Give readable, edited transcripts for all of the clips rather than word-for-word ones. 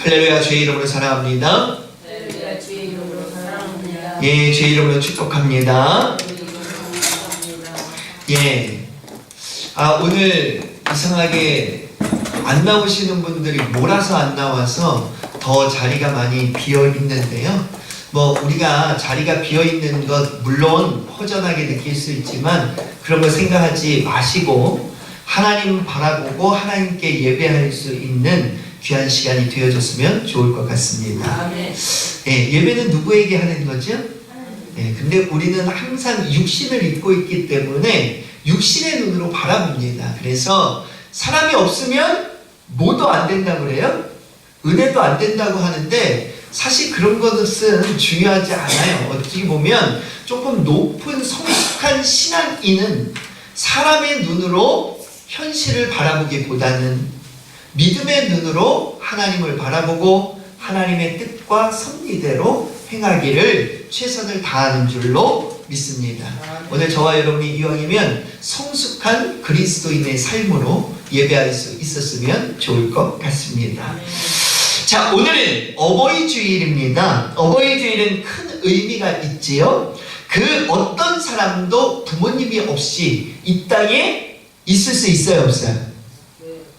할렐루야. 주의 이름으로 사랑합니다. 할렐루야. 주의 이름으로 사랑합니다. 예, 주의 이름으로 축복합니다. 예. 오늘 이상하게 안 나오시는 분들이 몰아서 안 나와서 더 자리가 많이 비어 있는데요. 우리가 자리가 비어 있는 것 물론 허전하게 느낄 수 있지만 그런 거 생각하지 마시고 하나님 바라보고 하나님께 예배할 수 있는 귀한 시간이 되어졌으면 좋을 것 같습니다. 예, 예배는 누구에게 하는 거죠? 예, 근데 우리는 항상 육신을 입고 있기 때문에 육신의 눈으로 바라봅니다. 그래서 사람이 없으면 뭐도 안 된다고 그래요? 은혜도 안 된다고 하는데 사실 그런 것은 중요하지 않아요. 어떻게 보면 조금 높은 성숙한 신앙인은 사람의 눈으로 현실을 바라보기보다는 믿음의 눈으로 하나님을 바라보고 하나님의 뜻과 섭리대로 행하기를 최선을 다하는 줄로 믿습니다. 오늘 저와 여러분이 이왕이면 성숙한 그리스도인의 삶으로 예배할 수 있었으면 좋을 것 같습니다. 자, 오늘은 어버이 주일입니다. 어버이 주일은 큰 의미가 있지요. 그 어떤 사람도 부모님이 없이 이 땅에 있을 수 있어요, 없어요?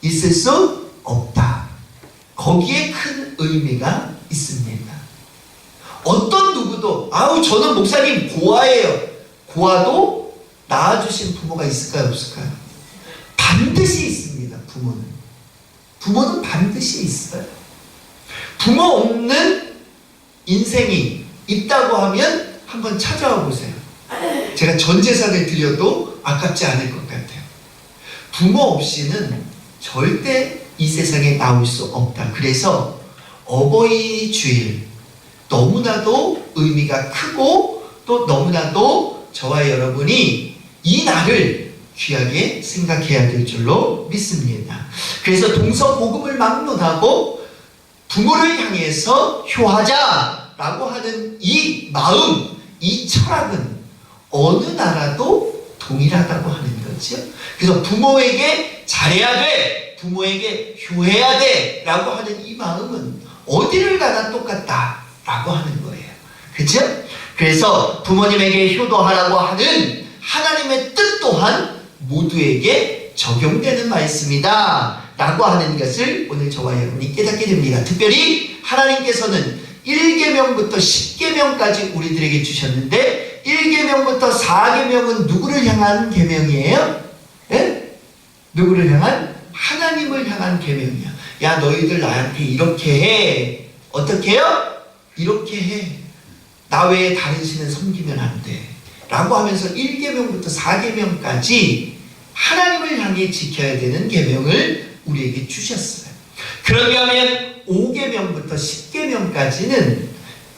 있을 수 없다. 거기에 큰 의미가 있습니다. 어떤 누구도 저는 목사님 고아예요. 고아도 낳아주신 부모가 있을까요, 없을까요? 반드시 있습니다. 부모는 반드시 있어요. 부모 없는 인생이 있다고 하면 한번 찾아와 보세요. 제가 전 재산을 드려도 아깝지 않을 것 같아요. 부모 없이는 절대 이 세상에 나올 수 없다. 그래서 어버이 주일 너무나도 의미가 크고 또 너무나도 저와 여러분이 이 날을 귀하게 생각해야 될 줄로 믿습니다. 그래서 동서복음을 막론하고 부모를 향해서 효하자라고 하는 이 마음, 이 철학은 어느 나라도 동일하다고 하는 거죠. 그래서 부모에게 잘해야 돼, 부모에게 효해야 돼 라고 하는 이 마음은 어디를 가나 똑같다라고 하는 거예요. 그렇죠? 그래서 부모님에게 효도하라고 하는 하나님의 뜻 또한 모두에게 적용되는 말씀이다 라고 하는 것을 오늘 저와 여러분이 깨닫게 됩니다. 특별히 하나님께서는 1계명부터 10계명까지 우리들에게 주셨는데 1계명부터 4계명은 누구를 향한 계명이에요? 네? 누구를 향한? 하나님을 향한 계명이야. 야, 너희들 나한테 이렇게 해. 어떻게 해요? 이렇게 해. 나 외에 다른 신을 섬기면 안 돼. 라고 하면서 1계명부터 4계명까지 하나님을 향해 지켜야 되는 계명을 우리에게 주셨어요. 그러면 5계명부터 10계명까지는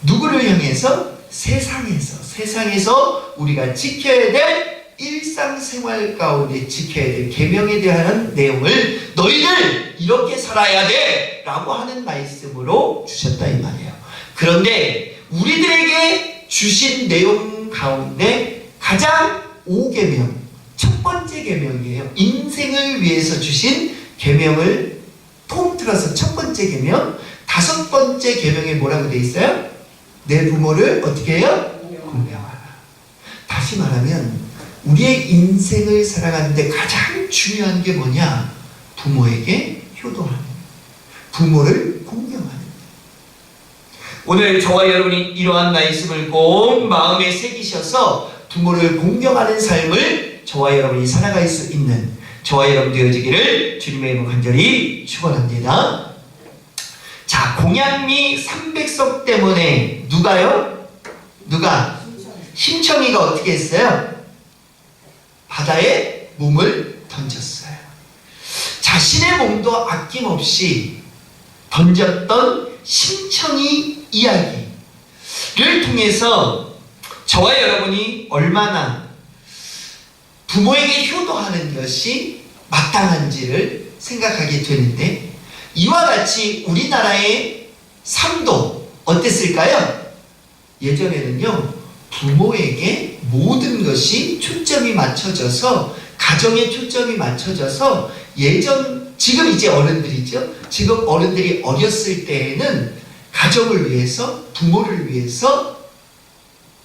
누구를 향해서? 세상에서 우리가 지켜야 될 일상생활 가운데 지켜야 될 계명에 대한 내용을 너희들 이렇게 살아야 돼 라고 하는 말씀으로 주셨다 이 말이에요. 그런데 우리들에게 주신 내용 가운데 가장 5계명 첫 번째 계명이에요. 인생을 위해서 주신 계명을 통틀어서 첫 번째 계명, 다섯 번째 계명에 뭐라고 되어 있어요? 내 부모를 어떻게 해요? 공경하라. 다시 말하면 우리의 인생을 살아가는데 가장 중요한 게 뭐냐? 부모에게 효도하는, 부모를 공경하는. 오늘 저와 여러분이 이러한 말씀을 꼭 마음에 새기셔서 부모를 공경하는 삶을 저와 여러분이 살아갈 수 있는 저와 여러분 되어지기를 주님의 이름으로 간절히 축원합니다. 자, 공양미 300석 때문에 누가요? 심청이가 어떻게 했어요? 바다에 몸을 던졌어요. 자신의 몸도 아낌없이 던졌던 심청이 이야기를 통해서 저와 여러분이 얼마나 부모에게 효도하는 것이 마땅한지를 생각하게 되는데 이와 같이 우리나라의 삶도 어땠을까요? 예전에는요, 부모에게 모든 것이 초점이 맞춰져서 가정에 초점이 맞춰져서 예전 지금 이제 어른들이죠. 지금 어른들이 어렸을 때에는 가정을 위해서, 부모를 위해서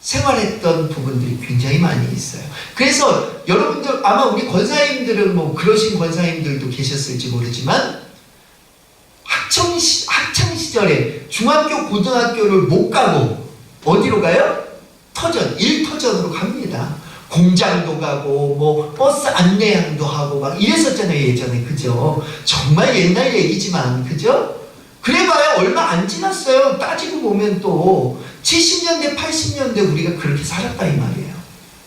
생활했던 부분들이 굉장히 많이 있어요. 그래서 여러분들 아마 우리 권사님들은 뭐 그러신 권사님들도 계셨을지 모르지만 학창 시절에 중학교, 고등학교를 못 가고 어디로 가요? 터전, 일터전으로 갑니다. 공장도 가고 뭐 버스 안내양도 하고 막 이랬었잖아요 예전에. 그죠? 정말 옛날 얘기지만 그죠? 그래봐야 얼마 안 지났어요. 따지고 보면 또 70년대 80년대 우리가 그렇게 살았다 이 말이에요.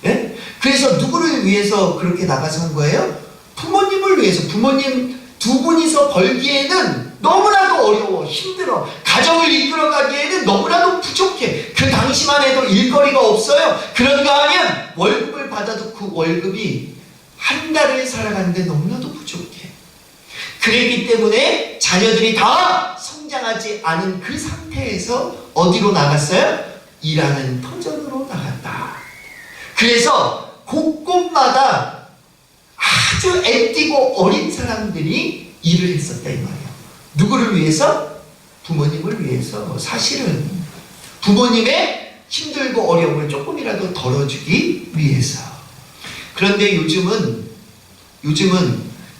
예? 그래서 누구를 위해서 그렇게 나가서 한 거예요? 부모님을 위해서. 부모님 두 분이서 벌기에는 너무나도 어려워, 힘들어. 가정을 이끌어가기에는 너무나도 부족해. 그 당시만 해도 일거리가 없어요. 그런가 하면 월급을 받아도 그 월급이 한 달을 살아가는데 너무나도 부족해. 그랬기 때문에 자녀들이 다 성장하지 않은 그 상태에서 어디로 나갔어요? 일하는 터전으로 나갔다. 그래서 곳곳마다 아주 애띠고 어린 사람들이 일을 했었다 이 말이에요. 누구를 위해서? 부모님을 위해서. 사실은 부모님의 힘들고 어려움을 조금이라도 덜어주기 위해서. 그런데 요즘은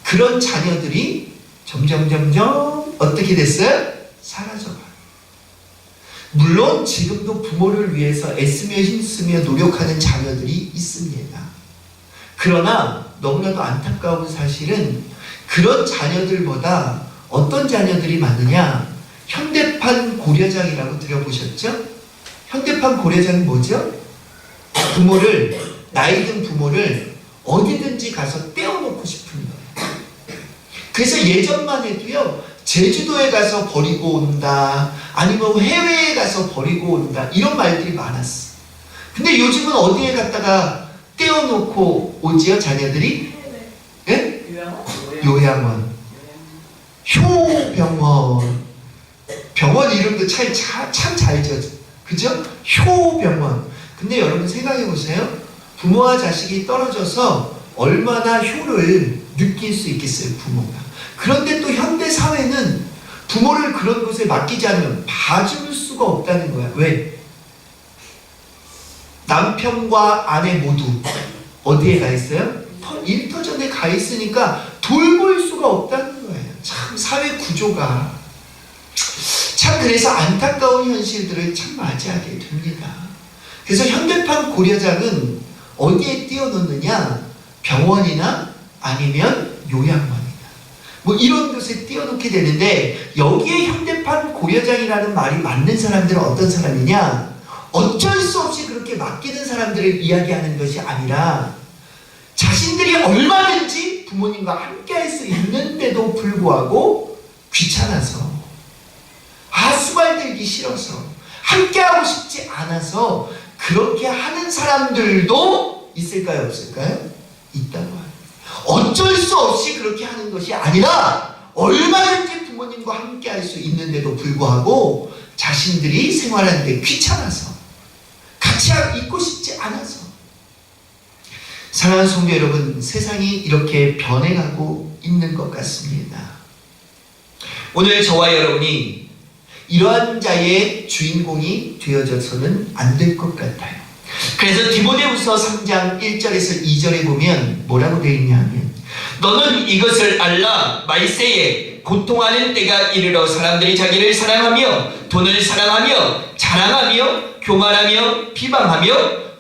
그런 자녀들이 점점 어떻게 됐어요? 사라져가요. 물론 지금도 부모를 위해서 애쓰며 힘쓰며 노력하는 자녀들이 있습니다. 그러나 너무나도 안타까운 사실은 그런 자녀들보다 어떤 자녀들이 많으냐? 현대판 고려장이라고 들어보셨죠? 현대판 고려장이 뭐죠? 나이 든 부모를 어디든지 가서 떼어놓고 싶은 거예요. 그래서 예전만 해도요, 제주도에 가서 버리고 온다, 아니면 해외에 가서 버리고 온다, 이런 말들이 많았어. 근데 요즘은 어디에 갔다가 떼어놓고 오지요, 자녀들이? 예? 요양원. 효병원. 병원 이름도 참 잘 지었죠. 그죠? 효병원. 근데 여러분 생각해 보세요. 부모와 자식이 떨어져서 얼마나 효를 느낄 수 있겠어요, 부모가. 그런데 또 현대 사회는 부모를 그런 곳에 맡기지 않으면 봐줄 수가 없다는 거야. 왜? 남편과 아내 모두 어디에 가 있어요? 일터전에 가 있으니까 돌볼 수가 없다는 거예요. 참 사회 구조가 참 그래서 안타까운 현실들을 참 맞이하게 됩니다. 그래서 현대판 고려장은 어디에 띄워놓느냐? 병원이나 아니면 요양원이나 뭐 이런 곳에 띄워놓게 되는데, 여기에 현대판 고려장이라는 말이 맞는 사람들은 어떤 사람이냐? 어쩔 수 없이 그렇게 맡기는 사람들을 이야기하는 것이 아니라 자신들이 얼마든지 부모님과 함께 할 수 있는데도 불구하고 귀찮아서, 수발 들기 싫어서, 함께하고 싶지 않아서 그렇게 하는 사람들도 있을까요? 없을까요? 있다고 합니다. 어쩔 수 없이 그렇게 하는 것이 아니라 얼마든지 부모님과 함께 할 수 있는데도 불구하고 자신들이 생활하는데 귀찮아서, 같이 있고 싶지 않아서. 사랑하는 성도 여러분, 세상이 이렇게 변해가고 있는 것 같습니다. 오늘 저와 여러분이 이러한 자의 주인공이 되어져서는 안 될 것 같아요. 그래서 디모데후서 3장 1절에서 2절에 보면 뭐라고 되어 있냐면, 너는 이것을 알라. 말세에 고통하는 때가 이르러 사람들이 자기를 사랑하며 돈을 사랑하며 자랑하며 교만하며 비방하며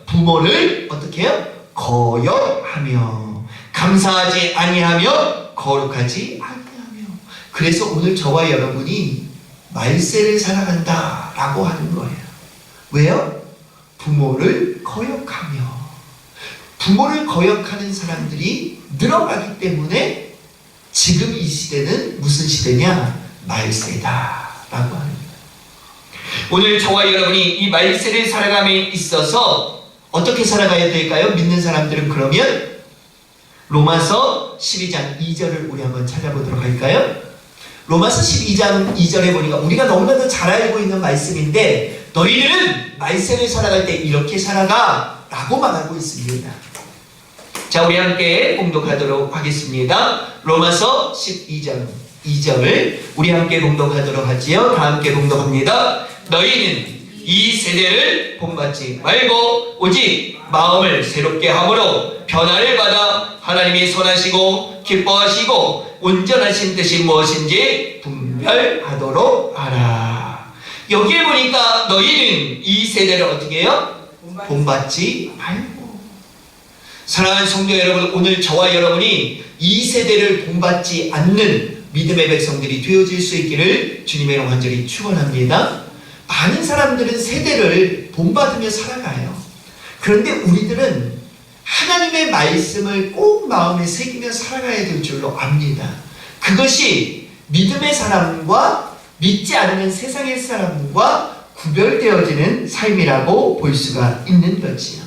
부모를 어떻게 해요? 거역하며 감사하지 아니하며 거룩하지 아니하며. 그래서 오늘 저와 여러분이 말세를 살아간다 라고 하는 거예요. 왜요? 부모를 거역하며. 부모를 거역하는 사람들이 늘어나기 때문에 지금 이 시대는 무슨 시대냐? 말세다 라고 하는 거예요. 오늘 저와 여러분이 이 말세를 살아감에 있어서 어떻게 살아가야 될까요? 믿는 사람들은. 그러면 로마서 12장 2절을 우리 한번 찾아보도록 할까요? 로마서 12장 2절에 보니까 우리가 너무나도 잘 알고 있는 말씀인데, 너희들은 말세를 살아갈 때 이렇게 살아가 라고 말하고 있습니다. 자, 우리 함께 봉독하도록 하겠습니다. 로마서 12장 2절 우리 함께 봉독하도록 하지요. 다 함께 봉독합니다. 너희는 이 세대를 본받지 말고 오직 마음을 새롭게 함으로 변화를 받아 하나님이 선하시고 기뻐하시고 온전하신 뜻이 무엇인지 분별하도록 하라. 여기에 보니까 너희는 이 세대를 어떻게 해요? 본받지 말고. 사랑하는 성도 여러분, 오늘 저와 여러분이 이 세대를 본받지 않는 믿음의 백성들이 되어질 수 있기를 주님의 이름 간절히 축원합니다. 많은 사람들은 세대를 본받으며 살아가요. 그런데 우리들은 하나님의 말씀을 꼭 마음에 새기며 살아가야 될 줄로 압니다. 그것이 믿음의 사람과 믿지 않는 세상의 사람과 구별되어지는 삶이라고 볼 수가 있는 거지요.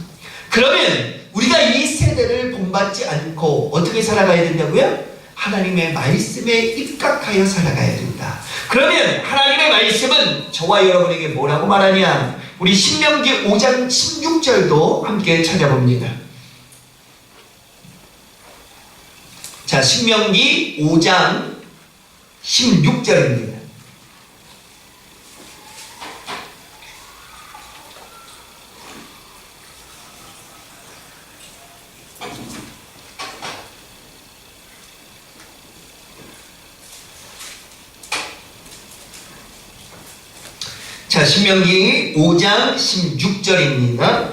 그러면 우리가 이 세대를 본받지 않고 어떻게 살아가야 된다고요? 하나님의 말씀에 입각하여 살아가야 된다. 그러면 하나님의 말씀은 저와 여러분에게 뭐라고 말하냐? 우리 신명기 5장 16절도 함께 찾아봅니다. 자, 신명기 5장 16절입니다. 자, 신명기 5장 16절입니다.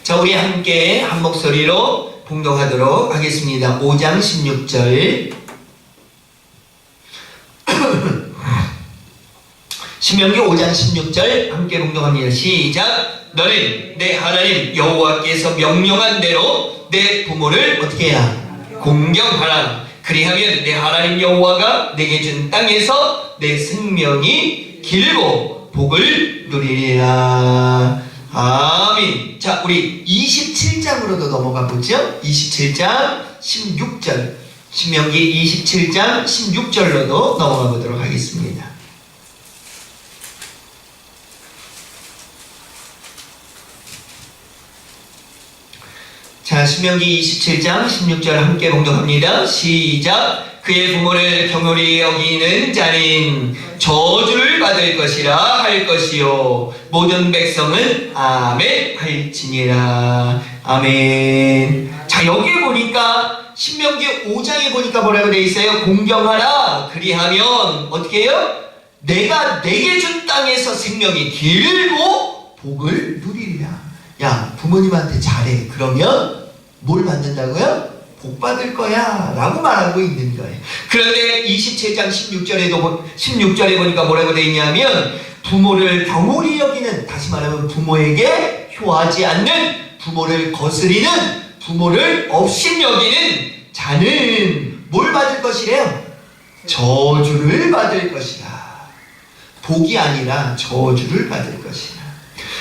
자, 우리 함께 한 목소리로 봉독하도록 하겠습니다. 5장 16절. 신명기 5장 16절 함께 봉독합니다. 시작. 너는 내 하나님 여호와께서 명령한 대로 내 부모를 어떻게 해야? 공경하라. 그리하면 내 하나님 여호와가 내게 준 땅에서 내 생명이 길고 복을 누리리라. 아멘. 자, 우리 27장으로도 넘어가 보죠. 27장 16절. 신명기 27장 16절로도 넘어가 보도록 하겠습니다. 자, 신명기 27장 16절 함께 봉독합니다. 시작. 그의 부모를 경홀히 여기는 자는 저주를 받을 것이라 할 것이요 모든 백성은 아멘 할지니라. 아멘. 자, 여기에 보니까 신명기 5장에 보니까 뭐라고 되어 있어요? 공경하라. 그리하면 어떻게 해요? 내가 내게 준 땅에서 생명이 길고 복을 누리리라. 야, 부모님한테 잘해. 그러면 뭘 받는다고요? 복 받을 거야 라고 말하고 있는 거예요. 그런데 27장 16절에 보니까 뭐라고 되어 있냐면 부모를 경홀히 여기는, 다시 말하면 부모에게 효하지 않는, 부모를 거스리는, 부모를 업신여기는 자는 뭘 받을 것이래요? 저주를 받을 것이다. 복이 아니라 저주를 받을 것이다.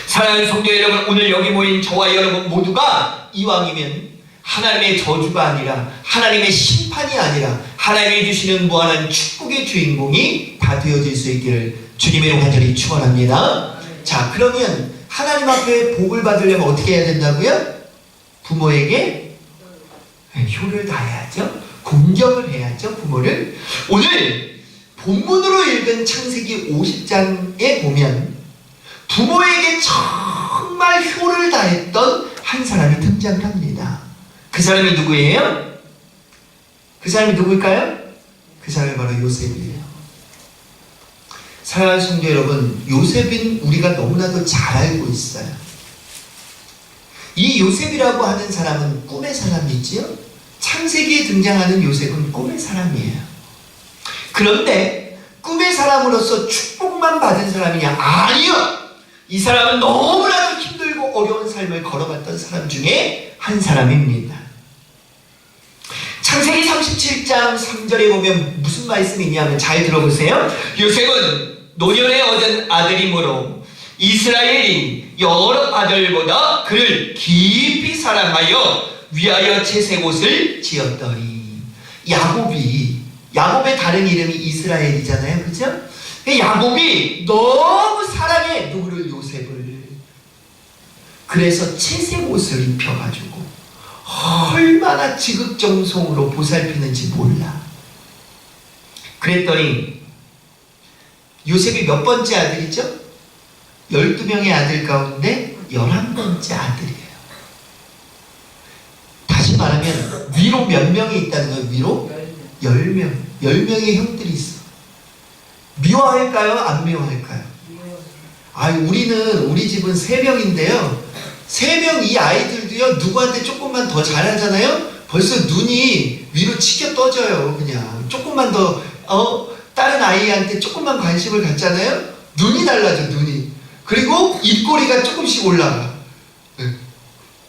사랑하는 성도 여러분, 오늘 여기 모인 저와 여러분 모두가 이왕이면 하나님의 저주가 아니라 하나님의 심판이 아니라 하나님이 주시는 무한한 축복의 주인공이 다 되어질 수 있기를 주님의 이름 간절히 축원합니다. 자, 그러면 하나님 앞에 복을 받으려면 어떻게 해야 된다고요? 부모에게 효를 다해야죠. 공경을 해야죠, 부모를. 오늘 본문으로 읽은 창세기 50장에 보면 부모에게 정말 효를 다했던 한 사람이 등장합니다. 그 사람이 누구예요? 그 사람이 누구일까요? 그 사람이 바로 요셉이에요. 사랑하는 성도 여러분, 요셉은 우리가 너무나도 잘 알고 있어요. 이 요셉이라고 하는 사람은 꿈의 사람이지요? 창세기에 등장하는 요셉은 꿈의 사람이에요. 그런데 꿈의 사람으로서 축복만 받은 사람이냐? 아니요! 이 사람은 너무나도 힘들고 어려운 삶을 걸어갔던 사람 중에 한 사람입니다. 창세기 37장 3절에 보면 무슨 말씀이 있냐면 잘 들어보세요. 요셉은 노년에 얻은 아들이므로 이스라엘이 여러 아들보다 그를 깊이 사랑하여 위하여 채색 옷을 지었더니. 야곱의 다른 이름이 이스라엘이잖아요, 그죠? 야곱이 너무 사랑해. 누구를? 요셉을. 그래서 채색 옷을 입혀가지고 얼마나 지극정성으로 보살피는지 몰라. 그랬더니 요셉이 몇 번째 아들이죠? 12명의 아들 가운데 11번째 아들이에요. 다시 말하면 위로 몇 명이 있다는 거예요? 위로? 10명. 10명의 형들이 있어. 미워할까요? 안 미워할까요? 우리 집은 3명인데요. 3명 이 아이들도요, 누구한테 조금만 더 잘하잖아요? 벌써 눈이 위로 치켜 떠져요, 그냥. 조금만 더, 다른 아이한테 조금만 관심을 갖잖아요? 눈이 달라져, 눈이. 그리고 입꼬리가 조금씩 올라가.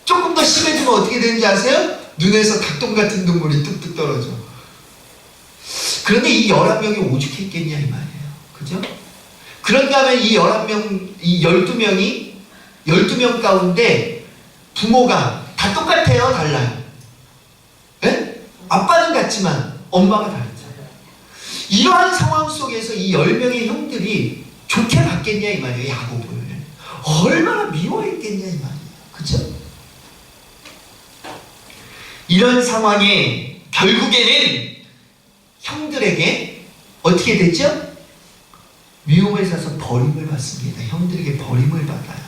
조금 더 심해지면 어떻게 되는지 아세요? 눈에서 닭똥 같은 눈물이 뚝뚝 떨어져. 그런데 이 11명이 오죽했겠냐, 이 말이에요. 그죠? 그런가 하면 이 11명, 이 12명 가운데 부모가 다 똑같아요? 달라요? 예? 아빠는 같지만 엄마가 다르잖아요. 이러한 상황 속에서 이 10명의 형들이 좋게 봤겠냐 이 말이에요. 야곱을 얼마나 미워했겠냐 이 말이에요. 그쵸? 이런 상황에 결국에는 형들에게 어떻게 됐죠? 미움을 사서 버림을 받습니다. 형들에게 버림을 받아요.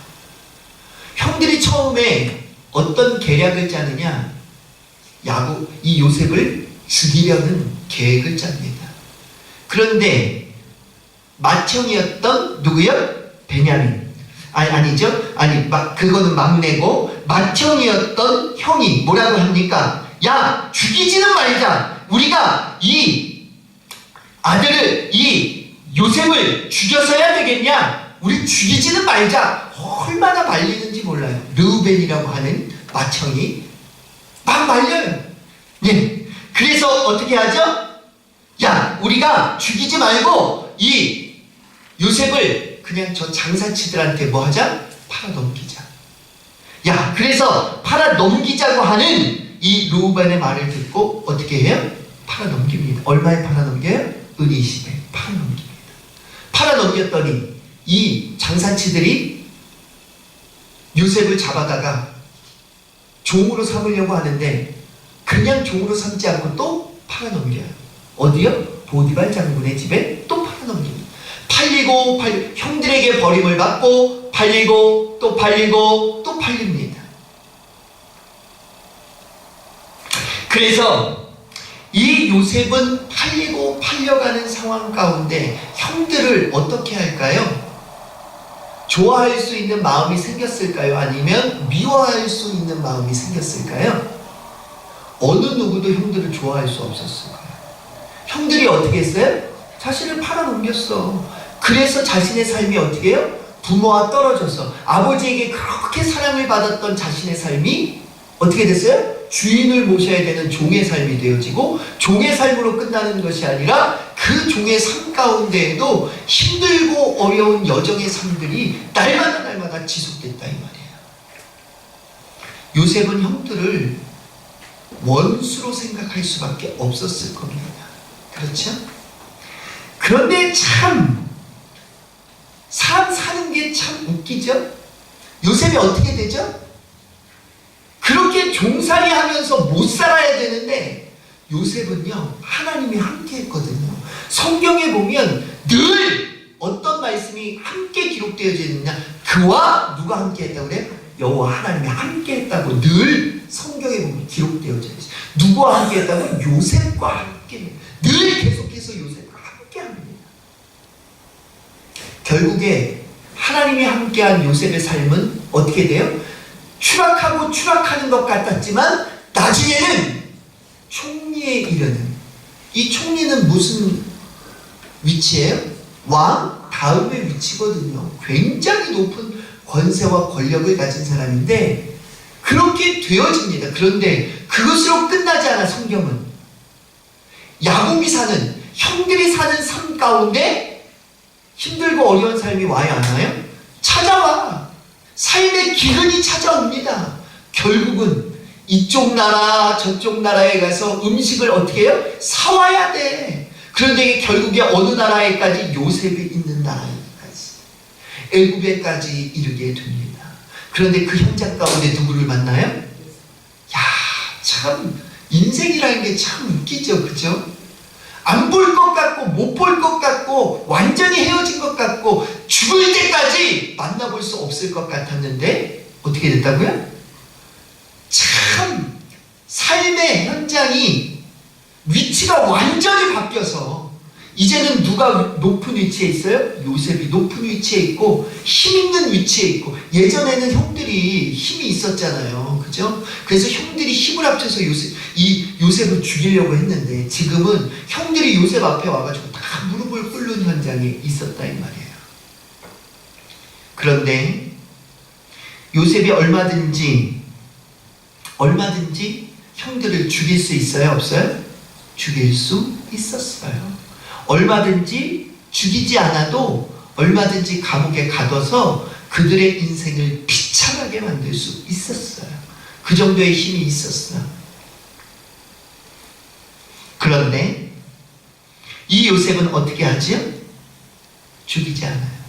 형들이 처음에 어떤 계략을 짜느냐? 이 요셉을 죽이려는 계획을 짭니다. 그런데 맏형이었던 누구요? 베냐민. 그거는 막내고 맏형이었던 형이 뭐라고 합니까? 야, 죽이지는 말자. 우리가 이 아들을, 이 요셉을 죽여서야 되겠냐? 우리 죽이지는 말자. 얼마나 말리는지 몰라요. 르우벤이라고 하는 맏형이 막 말려요. 예. 그래서 어떻게 하죠? 야, 우리가 죽이지 말고 이 요셉을 그냥 저 장사치들한테 뭐 하자? 팔아 넘기자. 야, 그래서 팔아 넘기자고 하는 이 르우벤의 말을 듣고 어떻게 해요? 팔아 넘깁니다. 얼마에 팔아 넘겨요? 은 20에 팔아 넘깁니다. 팔아 넘겼더니 이 장사치들이 요셉을 잡아다가 종으로 삼으려고 하는데 그냥 종으로 삼지 않고 또 팔아 넘겨요. 어디요? 보디발 장군의 집에 또 팔아 넘깁니다. 팔리고 형들에게 버림을 받고 팔리고 또 팔리고 또 팔립니다. 그래서 이 요셉은 팔리고 팔려가는 상황 가운데 형들을 어떻게 할까요? 좋아할 수 있는 마음이 생겼을까요? 아니면 미워할 수 있는 마음이 생겼을까요? 어느 누구도 형들을 좋아할 수 없었을 거예요. 형들이 어떻게 했어요? 자신을 팔아넘겼어. 그래서 자신의 삶이 어떻게 해요? 부모와 떨어져서 아버지에게 그렇게 사랑을 받았던 자신의 삶이 어떻게 됐어요? 주인을 모셔야 되는 종의 삶이 되어지고 종의 삶으로 끝나는 것이 아니라 그 종의 삶 가운데에도 힘들고 어려운 여정의 삶들이 날마다 지속됐다 이 말이에요. 요셉은 형들을 원수로 생각할 수밖에 없었을 겁니다. 그렇죠? 그런데 참 사람 사는 게 참 웃기죠? 요셉이 어떻게 되죠? 그렇게 종살이 하면서 못 살아야 되는데 요셉은요 하나님이 함께 했거든요. 성경에 보면 늘 어떤 말씀이 함께 기록되어져 있느냐, 그와 누가 함께 했다고 그래요? 여호와 하나님이 함께 했다고 늘 성경에 보면 기록되어져 있어요. 누구와 함께 했다고? 요셉과 함께. 늘 계속해서 요셉과 함께 합니다. 결국에 하나님이 함께한 요셉의 삶은 어떻게 돼요? 추락하고 추락하는 것 같았지만 나중에는 총리에 이르는, 이 총리는 무슨 위치예요? 왕 다음의 위치거든요. 굉장히 높은 권세와 권력을 가진 사람인데 그렇게 되어집니다. 그런데 그것으로 끝나지 않아. 성경은 야곱이 사는, 형들이 사는 삶 가운데 힘들고 어려운 삶이 와야 하나요? 찾아와. 삶의 기근이 찾아옵니다. 결국은 이쪽 나라 저쪽 나라에 가서 음식을 어떻게 해요? 사와야 돼. 그런데 결국에 어느 나라에까지? 요셉이 있는 나라에까지, 애굽에까지 이르게 됩니다. 그런데 그 현장 가운데 누구를 만나요? 야, 참 인생이라는 게 참 웃기죠, 그죠? 안 볼 것 같고 못 볼 것 같고 완전히 헤어진 것 같고 죽을 때까지 만나볼 수 없을 것 같았는데 어떻게 됐다고요? 참 삶의 현장이 위치가 완전히 바뀌어서 이제는 누가 높은 위치에 있어요? 요셉이 높은 위치에 있고 힘 있는 위치에 있고, 예전에는 형들이 힘이 있었잖아요, 그죠? 그래서 형들이 힘을 합쳐서 요셉을 죽이려고 했는데 지금은 형들이 요셉 앞에 와가지고 다 무릎을 꿇는 현장에 있었다 이 말이에요. 그런데 요셉이 얼마든지 형들을 죽일 수 있어요, 없어요? 죽일 수 있었어요. 얼마든지 죽이지 않아도 얼마든지 감옥에 가둬서 그들의 인생을 비참하게 만들 수 있었어요. 그 정도의 힘이 있었어요. 그런데 이 요셉은 어떻게 하지요? 죽이지 않아요.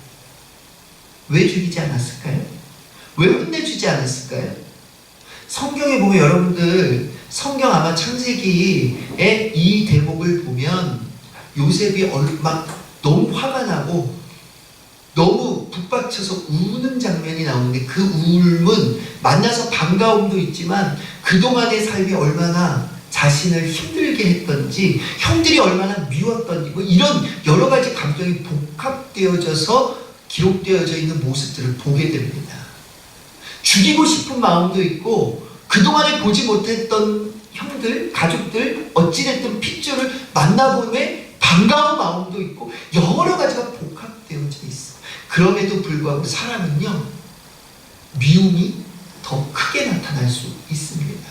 왜 죽이지 않았을까요? 왜 혼내주지 않았을까요? 성경에 보면 여러분들, 성경 아마 창세기의 이 대목을 보면 요셉이 막 너무 화가 나고 너무 북받쳐서 우는 장면이 나오는데, 그 울음은 만나서 반가움도 있지만 그동안의 삶이 얼마나 자신을 힘들게 했던지, 형들이 얼마나 미웠던지, 뭐 이런 여러 가지 감정이 복합되어져서 기록되어져 있는 모습들을 보게 됩니다. 죽이고 싶은 마음도 있고, 그동안에 보지 못했던 형들, 가족들, 어찌됐든 핏줄을 만나보면 반가운 마음도 있고 여러 가지가 복합되어져 있어. 그럼에도 불구하고 사람은요, 미움이 더 크게 나타날 수 있습니다.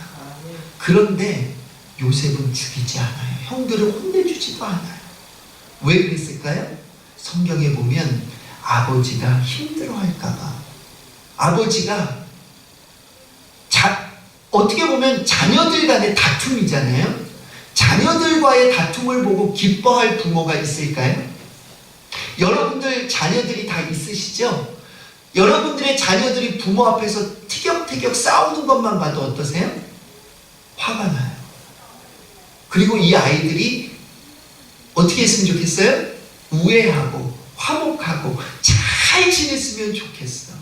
그런데 요셉은 죽이지 않아요. 형들을 혼내주지도 않아요. 왜 그랬을까요? 성경에 보면 아버지가 힘들어할까봐, 아버지가 어떻게 보면 자녀들 간의 다툼이잖아요. 자녀들과의 다툼을 보고 기뻐할 부모가 있을까요? 여러분들 자녀들이 다 있으시죠? 여러분들의 자녀들이 부모 앞에서 티격태격 싸우는 것만 봐도 어떠세요? 화가 나요. 그리고 이 아이들이 어떻게 했으면 좋겠어요? 우애하고 화목하고 잘 지냈으면 좋겠어.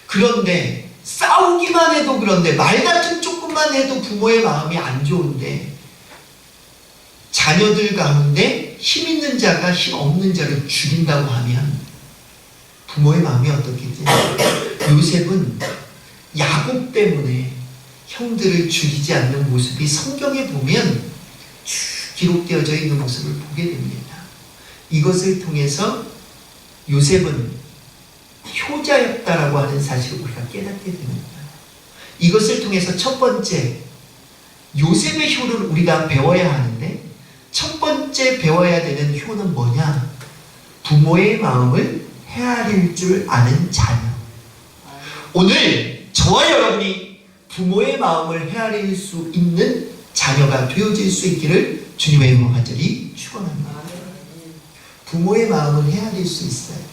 그런데 싸우기만 해도, 그런데 말다툼 조금만 해도 부모의 마음이 안 좋은데, 자녀들 가운데 힘 있는 자가 힘 없는 자를 죽인다고 하면 부모의 마음이 어떻겠지? 요셉은 야곱 때문에 형들을 죽이지 않는 모습이 성경에 보면 쭉 기록되어져 있는 모습을 보게 됩니다. 이것을 통해서 요셉은 효자였다라고 하는 사실을 우리가 깨닫게 됩니다. 이것을 통해서 첫 번째, 요셉의 효를 우리가 배워야 하는데, 첫 번째 배워야 되는 효는 뭐냐? 부모의 마음을 헤아릴 줄 아는 자녀. 오늘 저와 여러분이 부모의 마음을 헤아릴 수 있는 자녀가 되어질 수 있기를 주님의 이름으로 간절히 축원합니다. 부모의 마음을 헤아릴 수 있어요.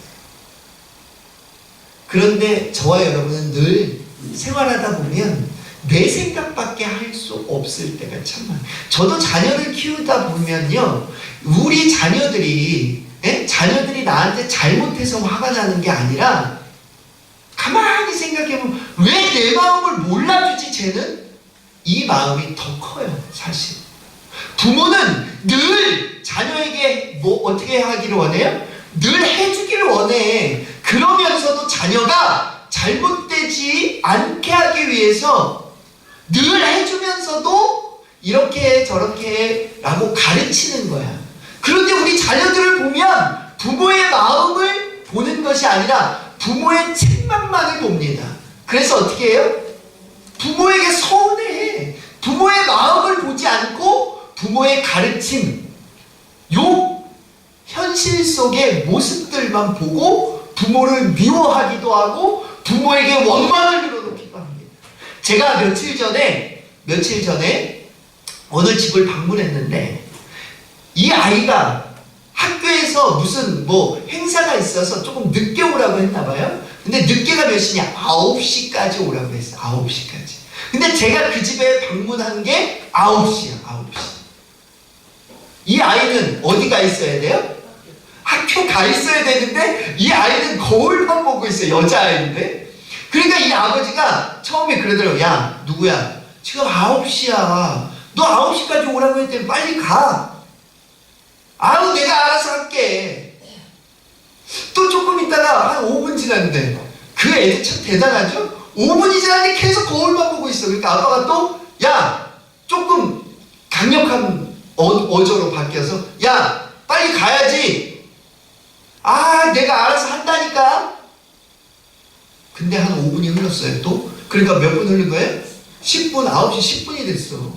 그런데 저와 여러분은 늘 생활하다 보면 내 생각밖에 할 수 없을 때가 참 많아요. 저도 자녀를 키우다 보면요, 우리 자녀들이 나한테 잘못해서 화가 나는 게 아니라, 가만히 생각해보면 왜 내 마음을 몰라주지 쟤는? 이 마음이 더 커요, 사실. 부모는 늘 자녀에게 어떻게 하기를 원해요? 늘 해주기를 원해. 그러면서도 자녀가 잘못되지 않게 하기 위해서 늘 해주면서도 이렇게 저렇게 라고 가르치는 거야. 그런데 우리 자녀들을 보면 부모의 마음을 보는 것이 아니라 부모의 책망만을 봅니다. 그래서 어떻게 해요? 부모에게 서운해해. 부모의 마음을 보지 않고 부모의 가르침, 욕, 현실 속의 모습들만 보고 부모를 미워하기도 하고 부모에게 원망을 늘어놓기도 합니다. 제가 며칠 전에 어느 집을 방문했는데, 이 아이가 학교에서 무슨 행사가 있어서 조금 늦게 오라고 했나봐요. 근데 늦게가 몇 시냐? 9시까지 오라고 했어. 9시까지. 근데 제가 그 집에 방문한 게 9시야. 9시. 이 아이는 어디 가 있어야 돼요? 학교 가 있어야 되는데 이 아이는 거울만 보고 있어요. 여자아이인데. 그러니까 이 아버지가 처음에 그러더라고요. 야, 누구야? 지금 9시야. 너 9시까지 오라고 했더니 빨리 가. 아우, 내가 알아서 할게. 또 조금 있다가 한 5분 지났는데 그 애들 참 대단하죠? 5분이 지났는데 계속 거울만 보고 있어. 그러니까 아빠가 또 야, 조금 강력한 어조로 바뀌어서 야, 빨리 가야지. 아, 내가 알아서 한다니까. 근데 한 5분이 흘렀어요. 또 그러니까 몇 분 흐른 거예요? 10분. 9시 10분이 됐어.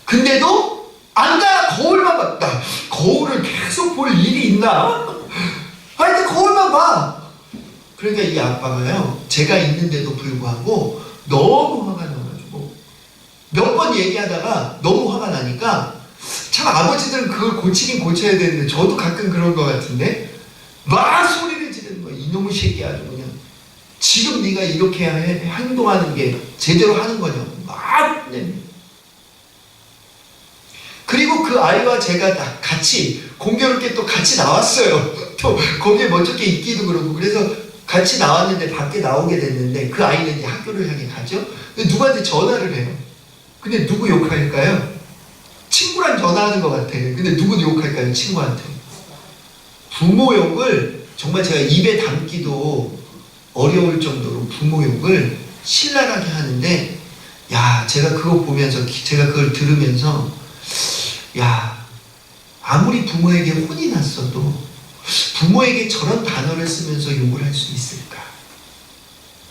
근데도 안 가. 거울만 봐. 나 거울을 계속 볼 일이 있나? 하여튼 거울만 봐. 그러니까 이 아빠가요, 제가 있는데도 불구하고 너무 화가 나가지고 몇 번 얘기하다가 너무 화가 나니까, 참 아버지들은 그걸 고치긴 고쳐야 되는데 저도 가끔 그런 것 같은데 막 소리를 지르는 거야. 이놈의 새끼 아주 그냥 지금 네가 이렇게 행동하는 게 제대로 하는 거냐고 막 냅니다. 그리고 그 아이와 제가 같이 공교롭게 또 같이 나왔어요. 또 거기에 먼저께 있기도 그러고. 그래서 같이 나왔는데 밖에 나오게 됐는데 그 아이는 이제 학교를 향해 가죠. 근데 누구한테 전화를 해요. 근데 누구 욕할까요? 친구랑 전화하는 것 같아요. 근데 누구 욕할까요? 친구한테. 부모 욕을 정말 제가 입에 담기도 어려울 정도로 부모 욕을 신랄하게 하는데, 야, 제가 그거 보면서, 제가 그걸 들으면서, 야, 아무리 부모에게 혼이 났어도 부모에게 저런 단어를 쓰면서 욕을 할 수 있을까?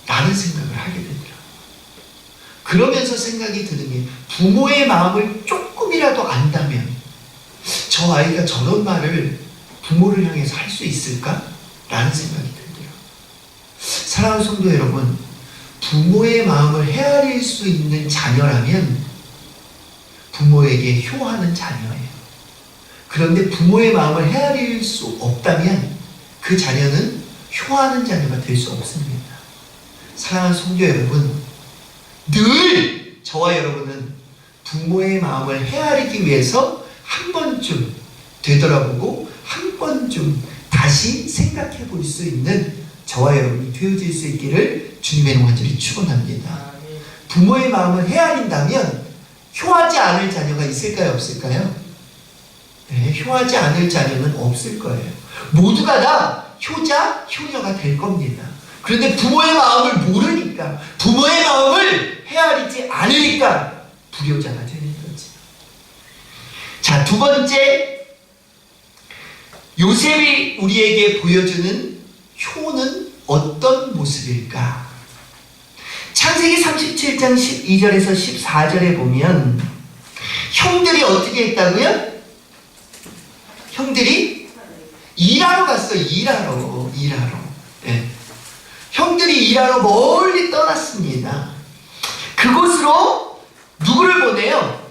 라는 생각을 하게 되더라고요. 그러면서 생각이 드는 게, 부모의 마음을 조금이라도 안다면 저 아이가 저런 말을 부모를 향해서 할 수 있을까? 라는 생각이 들더라고요. 사랑하는 성도 여러분, 부모의 마음을 헤아릴 수 있는 자녀라면 부모에게 효하는 자녀예요. 그런데 부모의 마음을 헤아릴 수 없다면 그 자녀는 효하는 자녀가 될 수 없습니다. 사랑하는 성도 여러분, 늘 저와 여러분은 부모의 마음을 헤아리기 위해서 한 번쯤 되돌아보고 한 번쯤 다시 생각해 볼 수 있는 저와 여러분이 되어질 수 있기를 주님의 이름으로 간절히 축원합니다. 부모의 마음을 헤아린다면 효하지 않을 자녀가 있을까요? 없을까요? 네, 효하지 않을 자녀는 없을 거예요. 모두가 다 효자, 효녀가 될 겁니다. 그런데 부모의 마음을 모르니까, 부모의 마음을 헤아리지 않으니까 불효자가 되는 거지. 자, 두 번째, 요셉이 우리에게 보여주는 효는 어떤 모습일까? 창세기 37장 12절에서 14절에 보면 형들이 어떻게 했다고요? 형들이 일하러 갔어요. 일하러. 네. 형들이 일하러 멀리 떠났습니다. 그곳으로 누구를 보내요?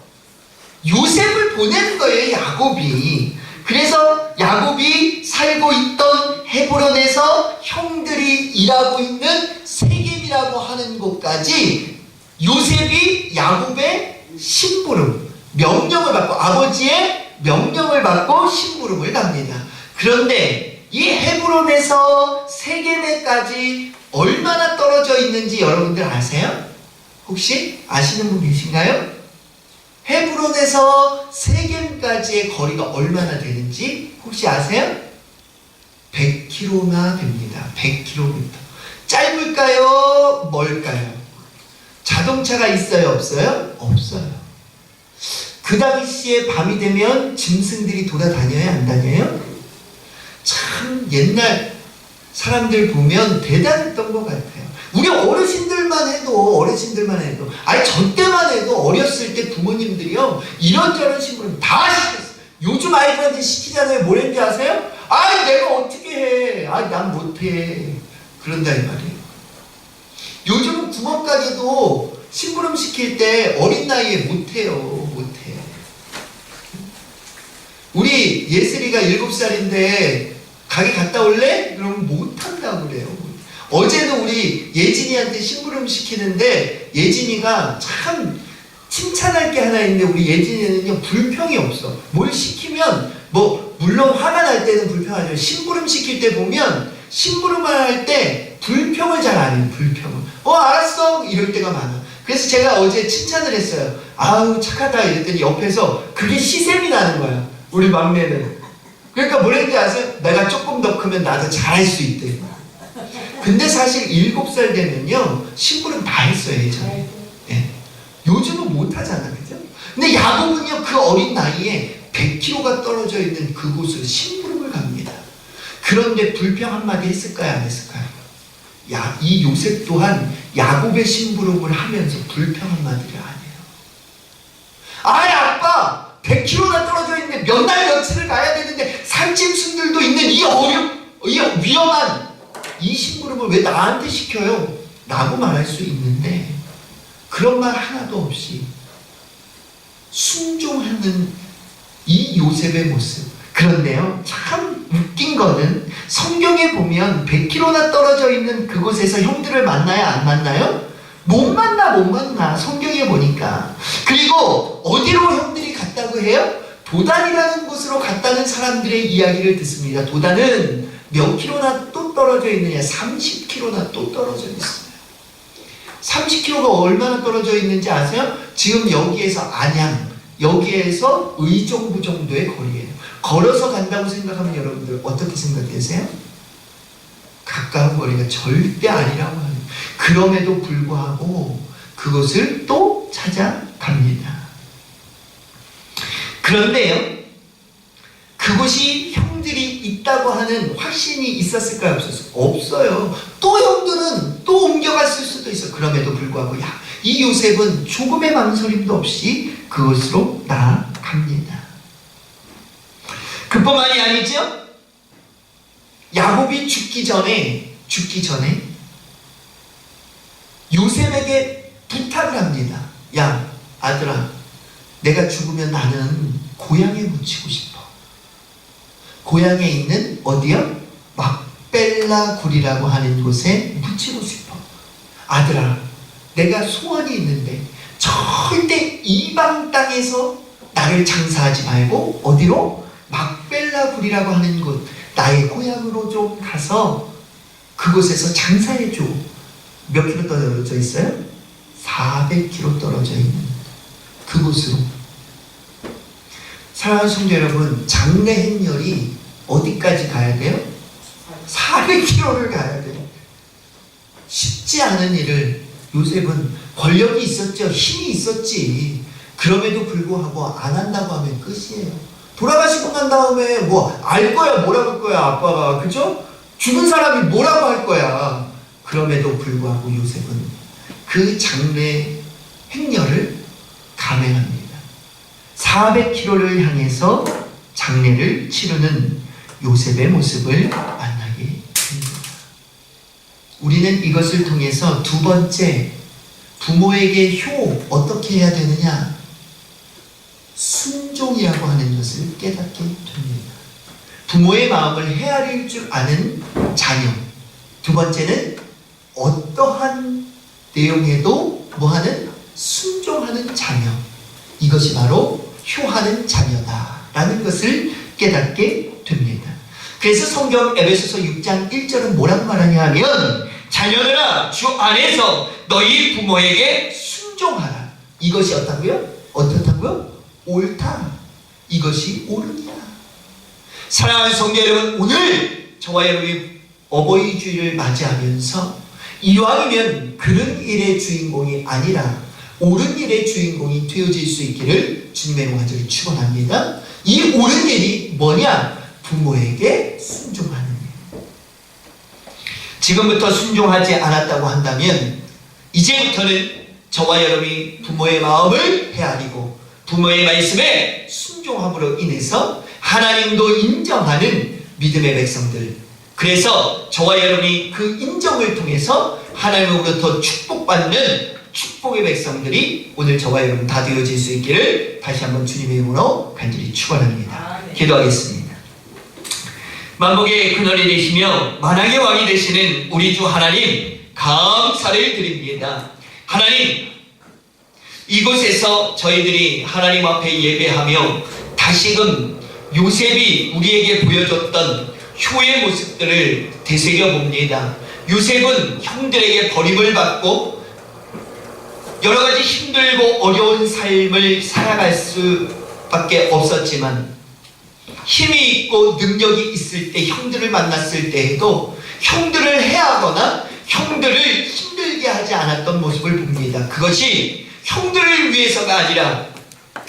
요셉을 보내는 거예요. 야곱이. 그래서 야곱이 살고 있던 헤브론에서 형들이 일하고 있는 세겜이라고 하는 곳까지 요셉이 야곱의 심부름, 명령을 받고, 아버지의 명령을 받고 심부름을 갑니다. 그런데 이 헤브론에서 세겜에까지 얼마나 떨어져 있는지 여러분들 아세요? 혹시 아시는 분 계신가요? 헤브론에서 세겜까지의 거리가 얼마나 되는지 혹시 아세요? 100km나 됩니다. 100km. 짧을까요? 멀까요? 자동차가 있어요? 없어요? 없어요. 그 당시에 밤이 되면 짐승들이 돌아다녀야 안 다녀요? 참 옛날 사람들 보면 대단했던 것 같아요. 우리 어르신들만 해도 아니 저 때만 해도 어렸을 때 부모님들이요 이런저런 식으로 다 시켰어요. 요즘 아이들한테 시키잖아요. 뭐랬는지 아세요? 아이 내가 어떻게 해. 아이 난 못해. 그런다 이 말이에요. 요즘은 구멍가게도 심부름 시킬 때 어린 나이에 못해요. 우리 예슬이가 7살인데 가게 갔다 올래? 그러면 못한다고 그래요. 어제도 우리 예진이한테 심부름 시키는데 예진이가 참 칭찬할 게 하나 있는데 우리 예진이는요 불평이 없어. 뭘 시키면 뭐 물론 화가 날 때는 불평하지만 심부름 시킬 때 보면 심부름을 할 때 불평을 잘 안 해요. 불평을. 알았어 이럴 때가 많아. 그래서 제가 어제 칭찬을 했어요. 아우 착하다 이랬더니 옆에서 그게 시샘이 나는 거야. 우리 막내는. 그러니까 뭐랬는지 아세요? 내가 조금 더 크면 나도 잘할 수 있대. 근데 사실 7살 되면요 심부름 다 했어요 예전에. 네. 요즘은 못하잖아 그죠? 근데 야곱은요 그 어린 나이에 100km가 떨어져 있는 그곳으로 심부름을 갑니다. 그런데 불평 한마디 했을까요 안 했을까요? 이 요셉 또한 야곱의 심부름을 하면서 불평 한마디를 안 해요. 아이 아빠 100km나 떨어져 있는데 몇 날 며칠을 가야 되는데 살짐승들도 있는 이 위험한 이 심부름을 왜 나한테 시켜요? 라고 말할 수 있는데 그런 말 하나도 없이 순종하는 이 요셉의 모습. 그런데요 참 웃긴 거는 성경에 보면 100km나 떨어져 있는 그곳에서 형들을 만나요 안 만나요? 못 만나 성경에 보니까. 그리고 어디로 형들이 갔다고 해요? 도단이라는 곳으로 갔다는 사람들의 이야기를 듣습니다. 도단은 몇 킬로나 또 떨어져 있느냐? 30km나 또 떨어져 있어요. 30km가 얼마나 떨어져 있는지 아세요? 지금 여기에서 안양, 여기에서 의정부 정도의 거리예요. 걸어서 간다고 생각하면 여러분들 어떻게 생각되세요? 가까운 거리가 절대 아니라고 하는. 그럼에도 불구하고 그것을 또 찾아갑니다. 그런데요, 그곳이 형들이 있다고 하는 확신이 있었을까요? 없었어요? 없어요. 또 형들은 또 옮겨갔을 수도 있어. 그럼에도 불구하고 이 요셉은 조금의 망설임도 없이 그곳으로 나아갑니다. 그뿐만이 아니죠. 야곱이 죽기 전에 요셉에게 부탁을 합니다. 야 아들아, 내가 죽으면 나는 고향에 묻히고 싶어. 고향에 있는 어디요? 막벨라 굴이라고 하는 곳에 묻히고 싶어. 아들아, 내가 소원이 있는데 절대 이방 땅에서 나를 장사하지 말고 어디로? 막벨라 굴이라고 하는 곳, 나의 고향으로 좀 가서 그곳에서 장사해줘. 몇 킬로 떨어져 있어요? 400km 떨어져 있는 그곳으로. 사랑하는 성도 여러분, 장래 행렬이 어디까지 가야 돼요? 400km를 가야 돼요. 쉽지 않은 일을 요셉은 권력이 있었죠. 힘이 있었지. 그럼에도 불구하고 안 한다고 하면 끝이에요. 돌아가시고 난 다음에 뭐 알 거야, 뭐라고 할 거야 아빠가, 그죠? 죽은 사람이 뭐라고 할 거야. 그럼에도 불구하고 요셉은 그 장래 행렬을 감행합니다. 400km를 향해서 장례를 치르는 요셉의 모습을 만나게 됩니다. 우리는 이것을 통해서 두 번째, 부모에게 어떻게 해야 되느냐? 순종이라고 하는 것을 깨닫게 됩니다. 부모의 마음을 헤아릴 줄 아는 자녀. 두 번째는 어떠한 내용에도 뭐하는? 순종하는 자녀. 이것이 바로 효하는 자녀다라는 것을 깨닫게 됩니다. 그래서 성경 에베소서 6장 1절은 뭐라고 말하냐 하면, 자녀들아 주 안에서 너희 부모에게 순종하라. 이것이 어떻다고요? 어떻다고요? 옳다. 이것이 옳으냐. 사랑하는 성도 여러분, 오늘 저와 여러분이 어버이 주일을 맞이하면서 이왕이면 그런 일의 주인공이 아니라 옳은 일의 주인공이 되어질 수 있기를 주님의 모습을 축원합니다. 이 옳은 일이 뭐냐? 부모에게 순종하는 일. 지금부터 순종하지 않았다고 한다면 이제부터는 저와 여러분이 부모의 마음을 헤아리고 부모의 말씀에 순종함으로 인해서 하나님도 인정하는 믿음의 백성들, 그래서 저와 여러분이 그 인정을 통해서 하나님으로부터 축복받는 축복의 백성들이 오늘 저와 여러분 다 되어질 수 있기를 다시 한번 주님의 이름으로 간절히 축원합니다. 기도하겠습니다. 만복의 근원이 되시며 만왕의 왕이 되시는 우리 주 하나님 감사를 드립니다. 하나님, 이곳에서 저희들이 하나님 앞에 예배하며 다시금 요셉이 우리에게 보여줬던 효의 모습들을 되새겨 봅니다. 요셉은 형들에게 버림을 받고 여러 가지 힘들고 어려운 삶을 살아갈 수밖에 없었지만 힘이 있고 능력이 있을 때 형들을 만났을 때에도 형들을 해하거나 형들을 힘들게 하지 않았던 모습을 봅니다. 그것이 형들을 위해서가 아니라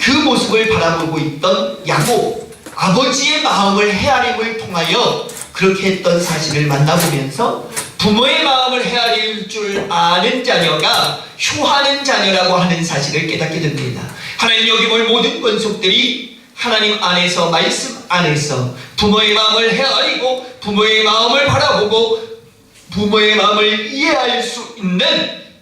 그 모습을 바라보고 있던 야곱, 아버지의 마음을 헤아림을 통하여 그렇게 했던 사실을 만나보면서 부모의 마음을 헤아릴 줄 아는 자녀가 효하는 자녀라고 하는 사실을 깨닫게 됩니다. 하나님, 여기 볼 모든 권속들이 하나님 안에서, 말씀 안에서 부모의 마음을 헤아리고 부모의 마음을 바라보고 부모의 마음을 이해할 수 있는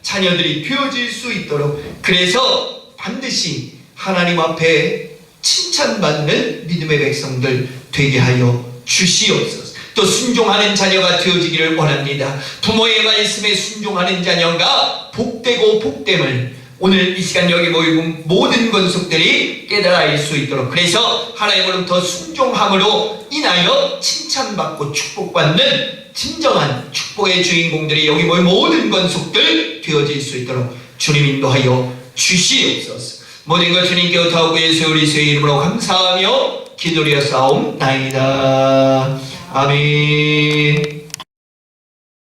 자녀들이 되어질 수 있도록, 그래서 반드시 하나님 앞에 칭찬받는 믿음의 백성들 되게 하여 주시옵소서. 또 순종하는 자녀가 되어지기를 원합니다. 부모의 말씀에 순종하는 자녀가 복되고 복됨을 오늘 이 시간 여기 모인 모든 권속들이 깨달아 알 수 있도록, 그래서 하나님으로부터 순종함으로 인하여 칭찬받고 축복받는 진정한 축복의 주인공들이 여기 모인 모든 권속들 되어질 수 있도록 주님 인도하여 주시옵소서. 모든 것 주님께 의탁하고 예수 그리스도의 이름으로 감사하며 기도드려 싸움나이다. 아멘.